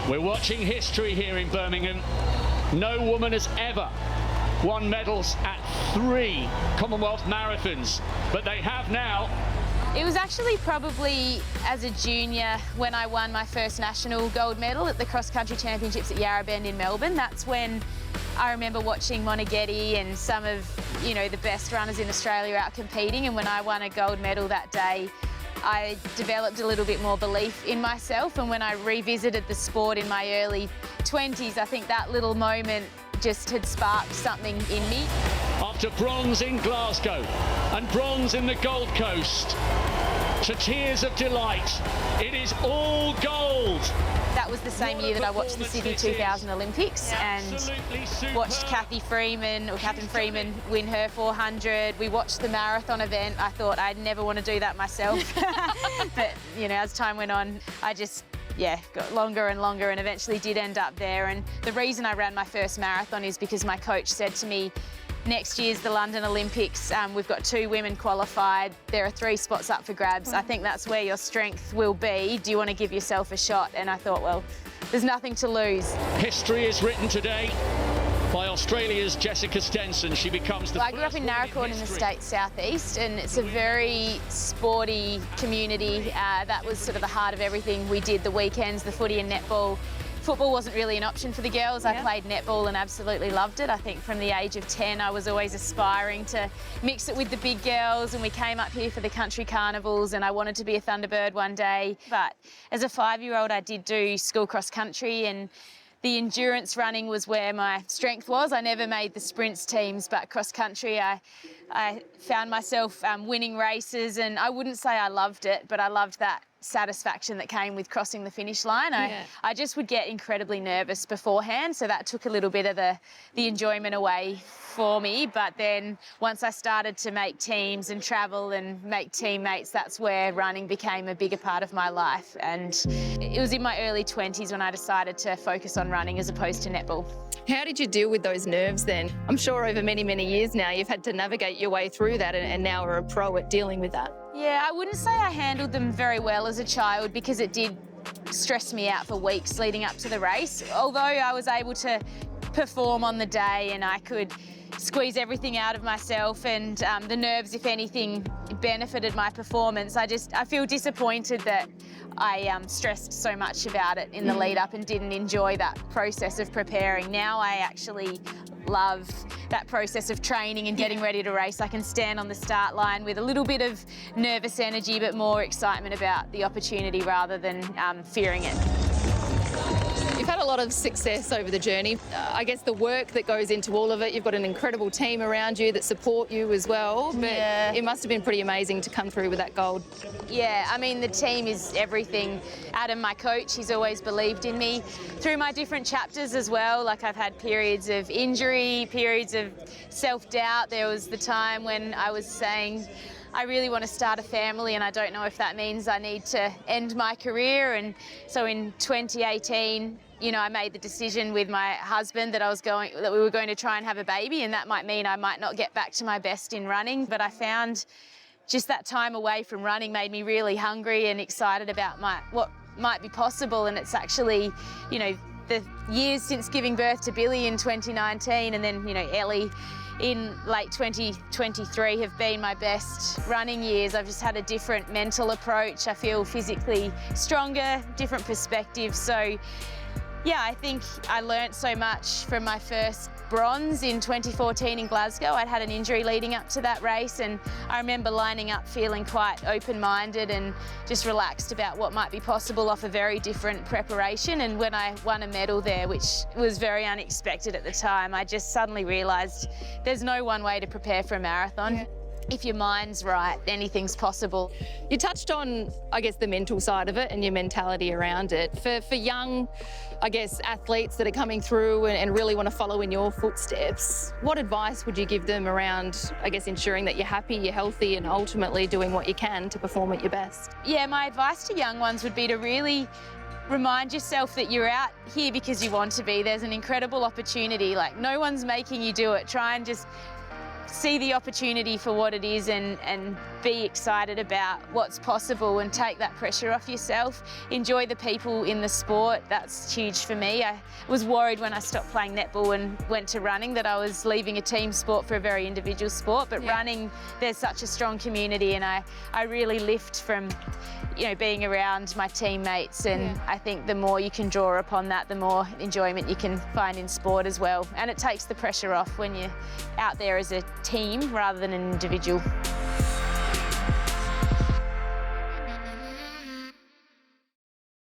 We're watching history here in Birmingham. No woman has ever won medals at 3 Commonwealth marathons, but they have now. It was actually probably as a junior when I won my first national gold medal at the cross-country championships at Yarra Bend in Melbourne. That's when I remember watching Moneghetti and some of, the best runners in Australia out competing, and when I won a gold medal that day, I developed a little bit more belief in myself, and when I revisited the sport in my early 20s, I think that little moment just had sparked something in me. After bronze in Glasgow and bronze in the Gold Coast, to tears of delight, it is all gold. That was the same year that I watched the Sydney 2000 Olympics and watched Catherine Freeman win her 400. We watched the marathon event. I thought I'd never want to do that myself. But, as time went on, I just got longer and longer and eventually did end up there. And the reason I ran my first marathon is because my coach said to me, next year's the London Olympics, we've got 2 women qualified. There are 3 spots up for grabs. I think that's where your strength will be. Do you want to give yourself a shot? And I thought, well, there's nothing to lose. History is written today by Australia's Jessica Stenson. She becomes the I grew up in Narracoorn in the state southeast, and it's a very sporty community. That was sort of the heart of everything we did, the weekends, the footy and netball. Football wasn't really an option for the girls. I played netball and absolutely loved it. I think from the age of 10, I was always aspiring to mix it with the big girls, and we came up here for the country carnivals, and I wanted to be a Thunderbird one day. But as a 5-year-old, I did do school cross country, and the endurance running was where my strength was. I never made the sprints teams, but cross country, I found myself winning races, and I wouldn't say I loved it, but I loved that satisfaction that came with crossing the finish line. I just would get incredibly nervous beforehand, so that took a little bit of the enjoyment away for me. But then once I started to make teams and travel and make teammates, that's where running became a bigger part of my life. And it was in my early 20s when I decided to focus on running as opposed to netball. How did you deal with those nerves then? I'm sure over many, many years now you've had to navigate your way through that, and now are a pro at dealing with that. Yeah, I wouldn't say I handled them very well as a child, because it did stress me out for weeks leading up to the race. Although I was able to perform on the day and I could squeeze everything out of myself, and the nerves, if anything, benefited my performance. I feel disappointed that I stressed so much about it in the lead up and didn't enjoy that process of preparing. Now I actually love that process of training and getting ready to race. I can stand on the start line with a little bit of nervous energy, but more excitement about the opportunity rather than fearing it. You've had a lot of success over the journey. I guess the work that goes into all of it, you've got an incredible team around you that support you as well, but it must have been pretty amazing to come through with that gold. Yeah, I mean, the team is everything. Adam, my coach, he's always believed in me through my different chapters as well. Like, I've had periods of injury, periods of self-doubt. There was the time when I was saying, I really want to start a family, and I don't know if that means I need to end my career. And so in 2018, I made the decision with my husband that we were going to try and have a baby, and that might mean I might not get back to my best in running. But I found just that time away from running made me really hungry and excited about what might be possible. And it's actually, the years since giving birth to Billy in 2019, and then, Ellie in late 2023 have been my best running years. I've just had a different mental approach. I feel physically stronger, different perspective. So yeah, I think I learnt so much from my first bronze in 2014 in Glasgow. I'd had an injury leading up to that race, and I remember lining up feeling quite open-minded and just relaxed about what might be possible off a very different preparation. And when I won a medal there, which was very unexpected at the time, I just suddenly realised there's no one way to prepare for a marathon. Yeah. If your mind's right, anything's possible. You touched on, I guess, the mental side of it and your mentality around it. For young, I guess, athletes that are coming through and really want to follow in your footsteps, what advice would you give them around, I guess, ensuring that you're happy, you're healthy, and ultimately doing what you can to perform at your best? Yeah, my advice to young ones would be to really remind yourself that you're out here because you want to be. There's an incredible opportunity. Like, no one's making you do it. Try and just see the opportunity for what it is and be excited about what's possible and take that pressure off yourself. Enjoy the people in the sport. That's huge for me. I was worried when I stopped playing netball and went to running that I was leaving a team sport for a very individual sport, but running, there's such a strong community, and I really lift from, you know, being around my teammates, and I think the more you can draw upon that, the more enjoyment you can find in sport as well. And it takes the pressure off when you're out there as a team rather than an individual.